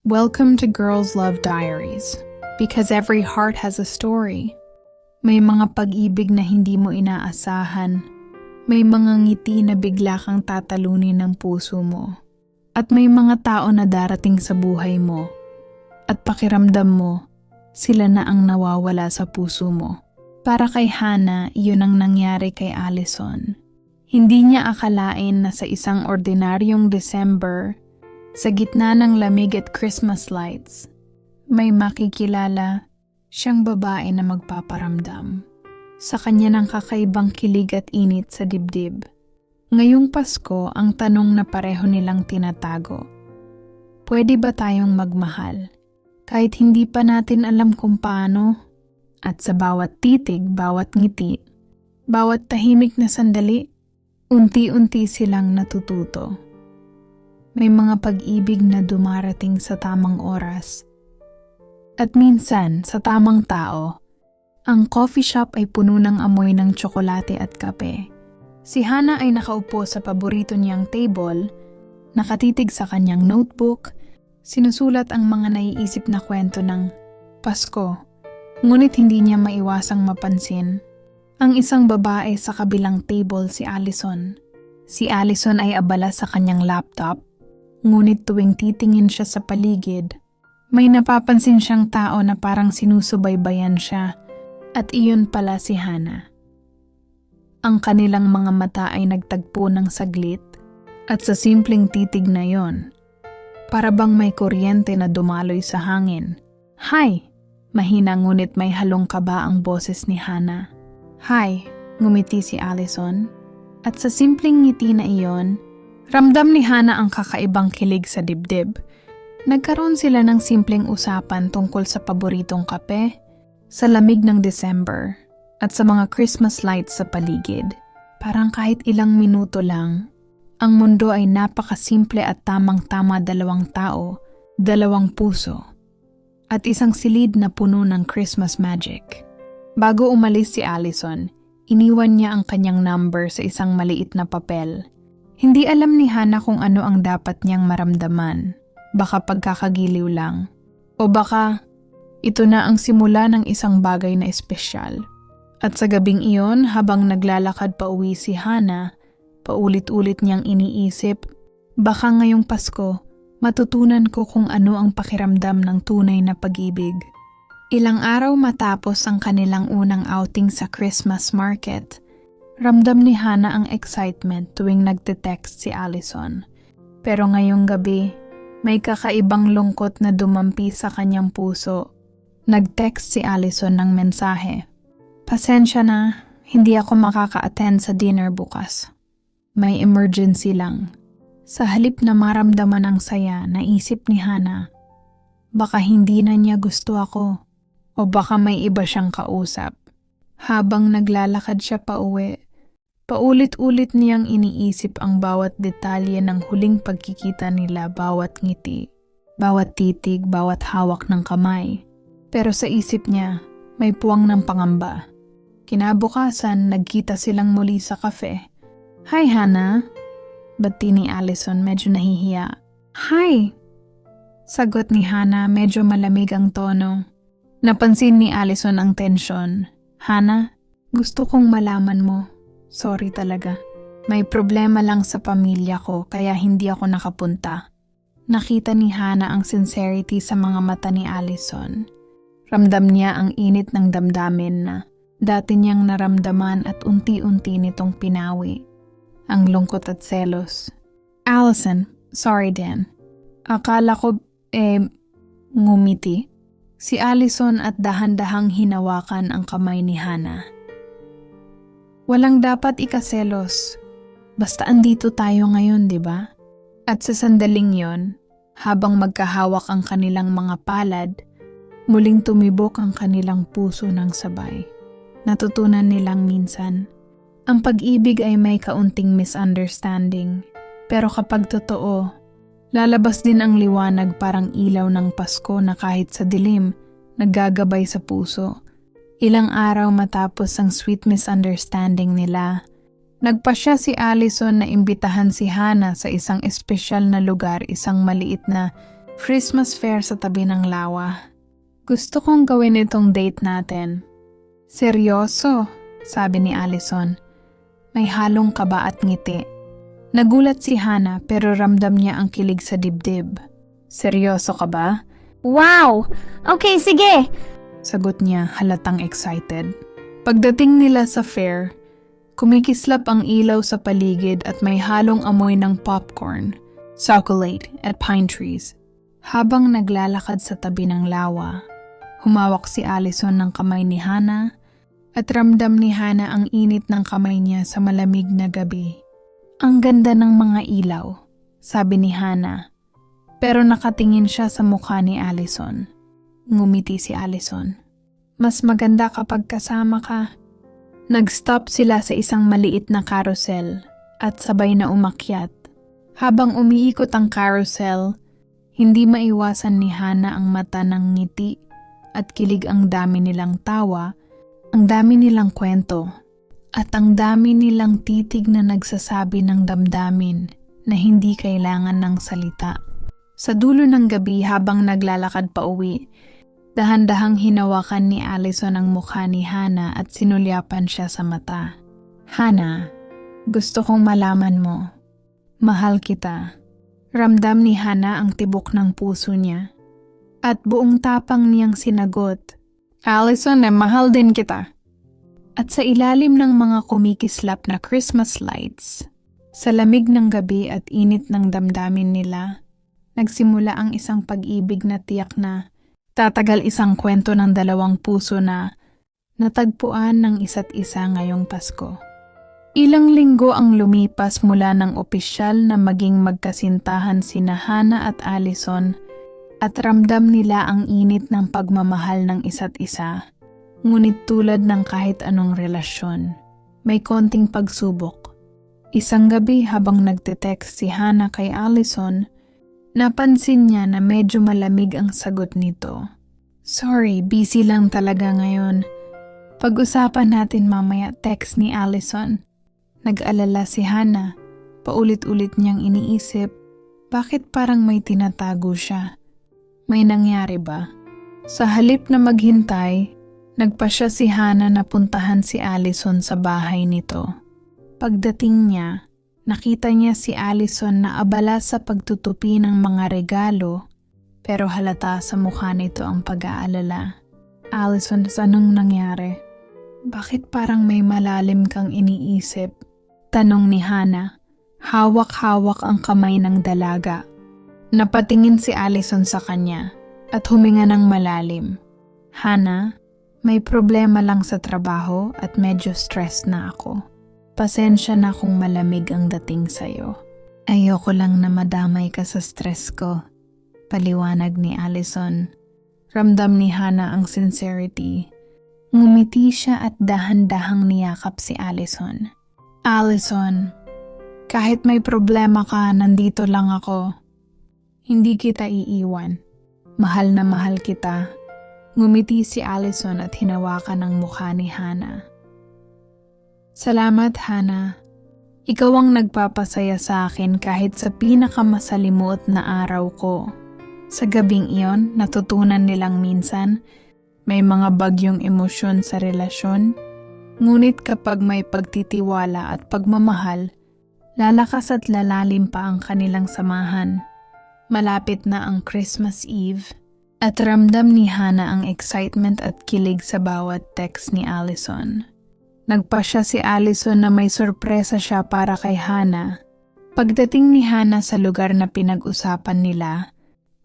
Welcome to Girls Love Diaries, because every heart has a story. May mga pag-ibig na hindi mo inaasahan. May mga ngiti na bigla kang tatalunin ng puso mo. At may mga tao na darating sa buhay mo. At pakiramdam mo, sila na ang nawawala sa puso mo. Para kay Hannah, iyon ang nangyari kay Allison. Hindi niya akalain na sa isang ordinaryong December, sa gitna ng lamig at Christmas lights, may makikilala siyang babae na magpaparamdam sa kanya ng kakaibang kilig at init sa dibdib. Ngayong Pasko, ang tanong na pareho nilang tinatago. Pwede ba tayong magmahal? Kahit hindi pa natin alam kung paano? At sa bawat titig, bawat ngiti, bawat tahimik na sandali, unti-unti silang natututo. May mga pag-ibig na dumarating sa tamang oras. At minsan, sa tamang tao, ang coffee shop ay puno ng amoy ng tsokolate at kape. Si Hannah ay nakaupo sa paborito niyang table, nakatitig sa kanyang notebook, sinusulat ang mga naiisip na kwento ng Pasko. Ngunit hindi niya maiwasang mapansin ang isang babae sa kabilang table, si Allison. Si Allison ay abala sa kanyang laptop. Ngunit tuwing titingin siya sa paligid, may napapansin siyang tao na parang sinusubaybayan siya, at iyon pala si Hannah. Ang kanilang mga mata ay nagtagpo ng saglit, at sa simpleng titig na yon, para bang may kuryente na dumaloy sa hangin. "Hi!" Mahina ngunit may halong kaba ang boses ni Hannah. "Hi!" Ngumiti si Allison, at sa simpleng ngiti na iyon, ramdam ni Hannah ang kakaibang kilig sa dibdib. Nagkaroon sila ng simpleng usapan tungkol sa paboritong kape, sa lamig ng December, at sa mga Christmas lights sa paligid. Parang kahit ilang minuto lang, ang mundo ay napakasimple at tamang-tama, dalawang tao, dalawang puso, at isang silid na puno ng Christmas magic. Bago umalis si Allison, iniwan niya ang kanyang number sa isang maliit na papel. Hindi alam ni Hannah kung ano ang dapat niyang maramdaman. Baka pagkakagiliw lang. O baka ito na ang simula ng isang bagay na espesyal. At sa gabing iyon, habang naglalakad pa uwi si Hannah, paulit-ulit niyang iniisip, baka ngayong Pasko, matutunan ko kung ano ang pakiramdam ng tunay na pag-ibig. Ilang araw matapos ang kanilang unang outing sa Christmas market, ramdam ni Hannah ang excitement tuwing nagte-text si Allison. Pero ngayong gabi, may kakaibang lungkot na dumampi sa kanyang puso. Nag-text si Allison ng mensahe. "Pasensya na, hindi ako makaka-attend sa dinner bukas. May emergency lang." Sa halip na maramdaman ang saya, naisip ni Hannah, baka hindi na niya gusto ako o baka may iba siyang kausap. Habang naglalakad siya pauwi, paulit-ulit niyang iniisip ang bawat detalye ng huling pagkikita nila, bawat ngiti, bawat titig, bawat hawak ng kamay. Pero sa isip niya, may puwang ng pangamba. Kinabukasan, nagkita silang muli sa cafe. "Hi, Hannah." Bati ni Allison, medyo nahihiya. "Hi!" Sagot ni Hannah, medyo malamig ang tono. Napansin ni Allison ang tensyon. "Hannah, gusto kong malaman mo. Sorry talaga. May problema lang sa pamilya ko kaya hindi ako nakapunta." Nakita ni Hannah ang sincerity sa mga mata ni Allison. Ramdam niya ang init ng damdamin na dati niyang naramdaman at unti-unti nitong pinawi. Ang lungkot at selos. "Allison, sorry din. Akala ko, ngumiti." Si Allison at dahan-dahang hinawakan ang kamay ni Hannah. "Walang dapat ikaselos. Basta andito tayo ngayon, di ba?" At sa sandaling yon, habang magkahawak ang kanilang mga palad, muling tumibok ang kanilang puso ng sabay. Natutunan nilang minsan, ang pag-ibig ay may kaunting misunderstanding. Pero kapag totoo, lalabas din ang liwanag, parang ilaw ng Pasko na kahit sa dilim, naggagabay sa puso. Ilang araw matapos ang sweet misunderstanding nila, nagpasya si Allison na imbitahan si Hannah sa isang espesyal na lugar, isang maliit na Christmas fair sa tabi ng lawa. Gusto kong gawin itong date natin. Seryoso, sabi ni Allison. May halong kaba at ngiti. Nagulat si Hana pero ramdam niya ang kilig sa dibdib. Seryoso ka ba? Wow! Okay, sige! Sagot niya halatang excited. Pagdating nila sa fair, kumikislap ang ilaw sa paligid at may halong amoy ng popcorn, chocolate at pine trees. Habang naglalakad sa tabi ng lawa, humawak si Allison ng kamay ni Hana at ramdam ni Hana ang init ng kamay niya sa malamig na gabi. Ang ganda ng mga ilaw, sabi ni Hana, pero nakatingin siya sa mukha ni Allison. Ngumiti si Allison. Mas maganda kapag kasama ka. Nag-stop sila sa isang maliit na carousel at sabay na umakyat. Habang umiikot ang carousel, hindi maiwasan ni Hana ang mata ng ngiti at kilig. Ang dami nilang tawa, ang dami nilang kwento, at ang dami nilang titig na nagsasabi ng damdamin na hindi kailangan ng salita. Sa dulo ng gabi habang naglalakad pa uwi, dahan-dahang hinawakan ni Allison ang mukha ni Hana at sinulyapan siya sa mata. Hana, gusto kong malaman mo. Mahal kita. Ramdam ni Hana ang tibok ng puso niya. At buong tapang niyang sinagot, Allison, mahal din kita. At sa ilalim ng mga kumikislap na Christmas lights, sa lamig ng gabi at init ng damdamin nila, nagsimula ang isang pag-ibig na tiyak na tatagal. Isang kwento ng dalawang puso na natagpuan ng isa't isa ngayong Pasko. Ilang linggo ang lumipas mula ng opisyal na maging magkasintahan sina Hana at Allison at ramdam nila ang init ng pagmamahal ng isa't isa. Ngunit tulad ng kahit anong relasyon, may konting pagsubok. Isang gabi habang nagte-text si Hana kay Allison, napansin niya na medyo malamig ang sagot nito. Sorry, busy lang talaga ngayon. Pag-usapan natin mamaya, text ni Allison. Nag-alala si Hana. Paulit-ulit niyang iniisip, bakit parang may tinatago siya? May nangyari ba? Sa halip na maghintay, nagpasya si Hana na puntahan si Allison sa bahay nito. Pagdating niya, nakita niya si Allison na abala sa pagtutupi ng mga regalo, pero halata sa mukha nito ang pag-aalala. Allison, anong nangyari? Bakit parang may malalim kang iniisip? Tanong ni Hana. Hawak-hawak ang kamay ng dalaga. Napatingin si Allison sa kanya at huminga ng malalim. Hana, may problema lang sa trabaho at medyo stress na ako. Pasensya na kung malamig ang dating sa'yo. Ayoko lang na madamay ka sa stress ko. Paliwanag ni Allison. Ramdam ni Hana ang sincerity. Ngumiti siya at dahan-dahang niyakap si Allison. Allison, kahit may problema ka, nandito lang ako. Hindi kita iiwan. Mahal na mahal kita. Ngumiti si Allison at hinawakan ang mukha ni Hana. Salamat, Hana. Ikaw ang nagpapasaya sa akin kahit sa pinakamasalimuot na araw ko. Sa gabing iyon, natutunan nilang minsan, may mga bagyong emosyon sa relasyon, ngunit kapag may pagtitiwala at pagmamahal, lalakas at lalalim pa ang kanilang samahan. Malapit na ang Christmas Eve at ramdam ni Hana ang excitement at kilig sa bawat text ni Allison. Nagpasya si Allison na may sorpresa siya para kay Hana. Pagdating ni Hana sa lugar na pinag-usapan nila,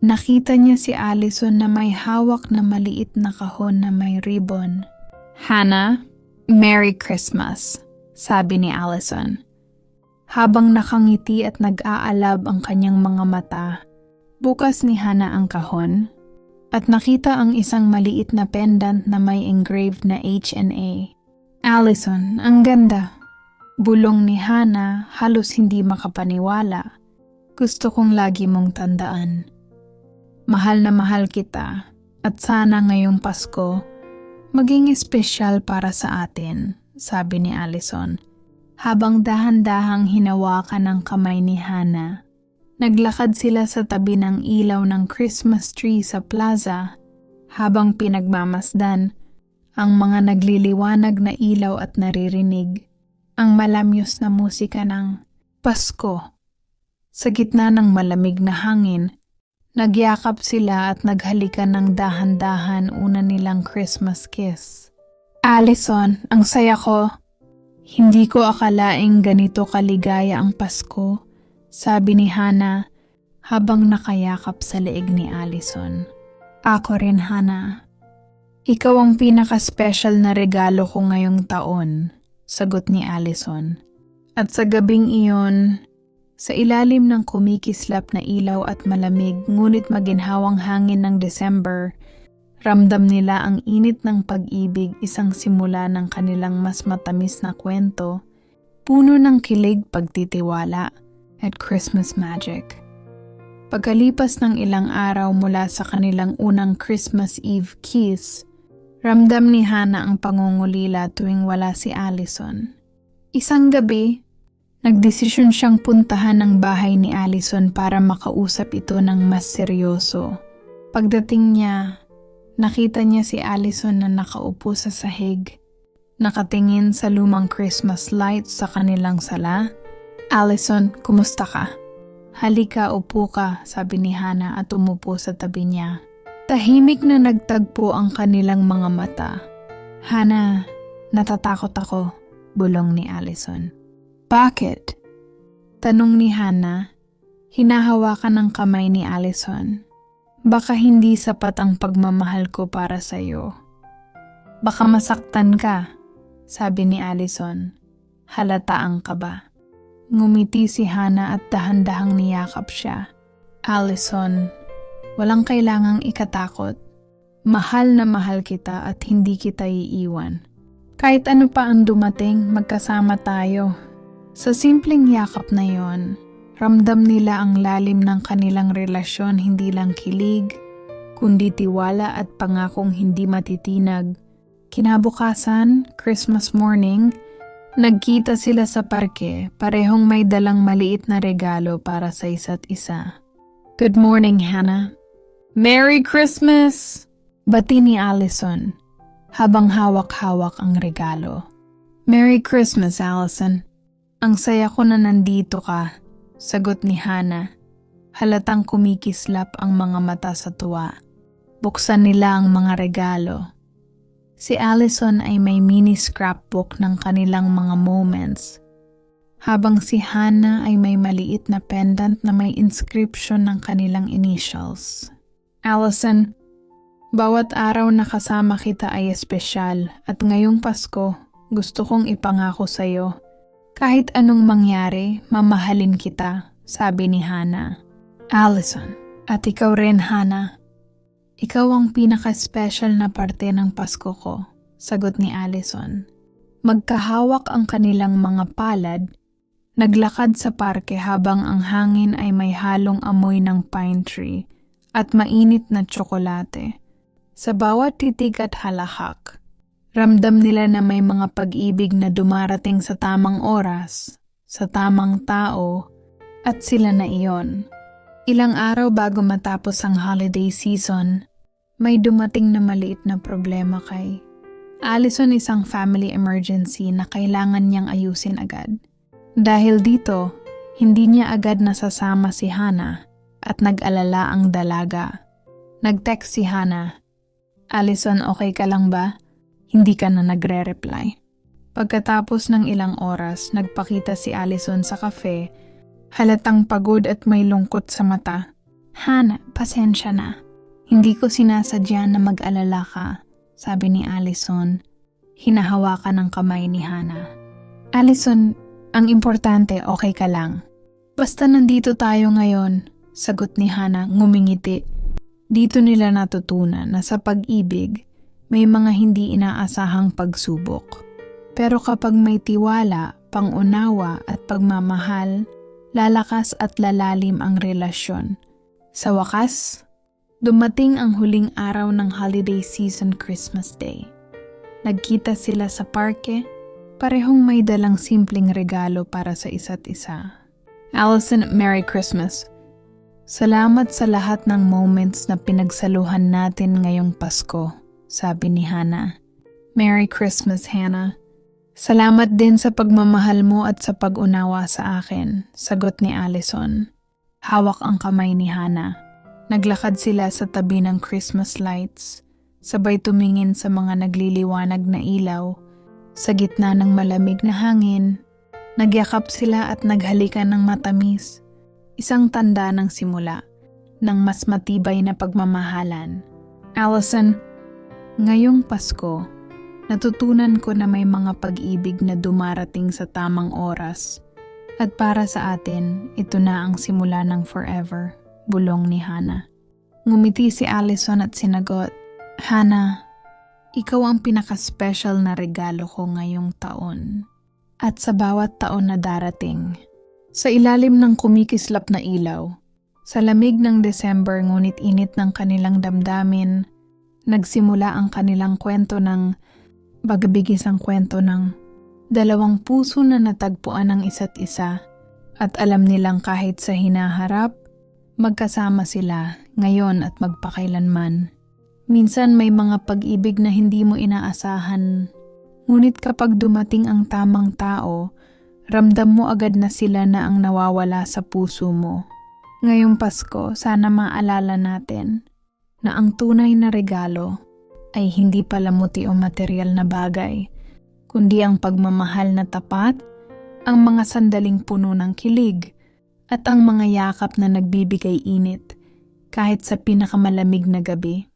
nakita niya si Allison na may hawak na maliit na kahon na may ribbon. Hana, Merry Christmas, sabi ni Allison. Habang nakangiti at nag-aalab ang kanyang mga mata, bukas ni Hana ang kahon at nakita ang isang maliit na pendant na may engraved na H&A. Allison, ang ganda. Bulong ni Hana, halos hindi makapaniwala. Gusto kong lagi mong tandaan. Mahal na mahal kita at sana ngayong Pasko maging espesyal para sa atin, sabi ni Allison. Habang dahan-dahang hinawakan ang kamay ni Hana, Naglakad sila sa tabi ng ilaw ng Christmas tree sa plaza habang pinagmamasdan ang mga nagliliwanag na ilaw at naririnig ang malamyos na musika ng Pasko. Sa gitna ng malamig na hangin, nagyakap sila at naghalikan ng dahan-dahan una nilang Christmas kiss. Allison, ang saya ko. Hindi ko akalaing ganito kaligaya ang Pasko, sabi ni Hannah habang nakayakap sa leeg ni Allison. Ako rin, Hannah. Ikaw ang pinaka-special na regalo ko ngayong taon, sagot ni Allison. At sa gabing iyon, sa ilalim ng kumikislap na ilaw at malamig ngunit maginhawang hangin ng December, ramdam nila ang init ng pag-ibig, isang simula ng kanilang mas matamis na kwento, puno ng kilig, pagtitiwala at Christmas magic. Pagkalipas ng ilang araw mula sa kanilang unang Christmas Eve kiss, ramdam ni Hannah ang pangungulila tuwing wala si Allison. Isang gabi, nagdesisyon siyang puntahan ang bahay ni Allison para makausap ito ng mas seryoso. Pagdating niya, nakita niya si Allison na nakaupo sa sahig, nakatingin sa lumang Christmas lights sa kanilang sala. Allison, kumusta ka? Halika, upo ka, sabi ni Hannah at umupo sa tabi niya. Tahimik na nagtagpo ang kanilang mga mata. Hannah, natatakot ako, bulong ni Allison. Bakit? Tanong ni Hannah, hinahawakan ng kamay ni Allison. Baka hindi sapat ang pagmamahal ko para sa'yo. Baka masaktan ka, sabi ni Allison. Halata ang kaba. Ngumiti si Hannah at dahan-dahang niyakap siya. Allison, walang kailangang ikatakot. Mahal na mahal kita at hindi kita iiwan. Kahit ano pa ang dumating, magkasama tayo. Sa simpleng yakap na yon, ramdam nila ang lalim ng kanilang relasyon, hindi lang kilig, kundi tiwala at pangakong hindi matitinag. Kinabukasan, Christmas morning, nagkita sila sa parke, parehong may dalang maliit na regalo para sa isa't isa. Good morning, Hannah. Merry Christmas! Bati ni Allison, habang hawak-hawak ang regalo. Merry Christmas, Allison. Ang saya ko na nandito ka, sagot ni Hannah. Halatang kumikislap ang mga mata sa tuwa. Buksan nila ang mga regalo. Si Allison ay may mini scrapbook ng kanilang mga moments, habang si Hannah ay may maliit na pendant na may inscription ng kanilang initials. Allison, bawat araw na kasama kita ay espesyal at ngayong Pasko gusto kong ipangako sa'yo. Kahit anong mangyari, mamahalin kita, sabi ni Hannah. Allison, at ikaw rin, Hannah. Ikaw ang pinaka-special na parte ng Pasko ko, sagot ni Allison. Magkahawak ang kanilang mga palad, naglakad sa parke habang ang hangin ay may halong amoy ng pine tree at mainit na tsokolate. Sa bawat titig at halahak, ramdam nila na may mga pag-ibig na dumarating sa tamang oras, sa tamang tao, at sila na iyon. Ilang araw bago matapos ang holiday season, may dumating na maliit na problema kay Allison, isang family emergency na kailangan niyang ayusin agad. Dahil dito, hindi niya agad nasasama si Hannah at nag-alala ang dalaga. Nag-text si Hannah, Allison, okay ka lang ba? Hindi ka na nagre-reply. Pagkatapos ng ilang oras, nagpakita si Allison sa cafe, halatang pagod at may lungkot sa mata. Hannah, pasensya na. Hindi ko sinasadya na mag-alala ka, sabi ni Allison. Hinahawakan ng kamay ni Hannah. Allison, ang importante okay ka lang. Basta nandito tayo ngayon, sagot ni Hannah ngumingiti. Dito nila natutunan na sa pag-ibig, may mga hindi inaasahang pagsubok. Pero kapag may tiwala, pangunawa at pagmamahal, lalakas at lalalim ang relasyon. Sa wakas, dumating ang huling araw ng holiday season, Christmas Day. Nagkita sila sa parke, parehong may dalang simpleng regalo para sa isa't isa. Allison, Merry Christmas. Salamat sa lahat ng moments na pinagsaluhan natin ngayong Pasko, sabi ni Hannah. Merry Christmas, Hannah. Salamat din sa pagmamahal mo at sa pag-unawa sa akin, sagot ni Allison. Hawak ang kamay ni Hannah. Naglakad sila sa tabi ng Christmas lights, sabay tumingin sa mga nagliliwanag na ilaw. Sa gitna ng malamig na hangin, nagyakap sila at naghalikan ng matamis. Isang tanda ng simula, ng mas matibay na pagmamahalan. Allison, ngayong Pasko, natutunan ko na may mga pag-ibig na dumarating sa tamang oras. At para sa atin, ito na ang simula ng forever, bulong ni Hannah. Ngumiti si Allison at sinagot, Hannah, ikaw ang pinaka-special na regalo ko ngayong taon. At sa bawat taon na darating. Sa ilalim ng kumikislap na ilaw, sa lamig ng December ngunit init ng kanilang damdamin, nagsimula ang kanilang kwento ng bagabigisang kwento ng dalawang puso na natagpuan ng isa't isa at alam nilang kahit sa hinaharap, magkasama sila ngayon at magpakailanman. Minsan may mga pag-ibig na hindi mo inaasahan, ngunit kapag dumating ang tamang tao, ramdam mo agad na sila na ang nawawala sa puso mo. Ngayong Pasko, sana maalala natin na ang tunay na regalo ay hindi palamuti o material na bagay, kundi ang pagmamahal na tapat, ang mga sandaling puno ng kilig, at ang mga yakap na nagbibigay init kahit sa pinakamalamig na gabi.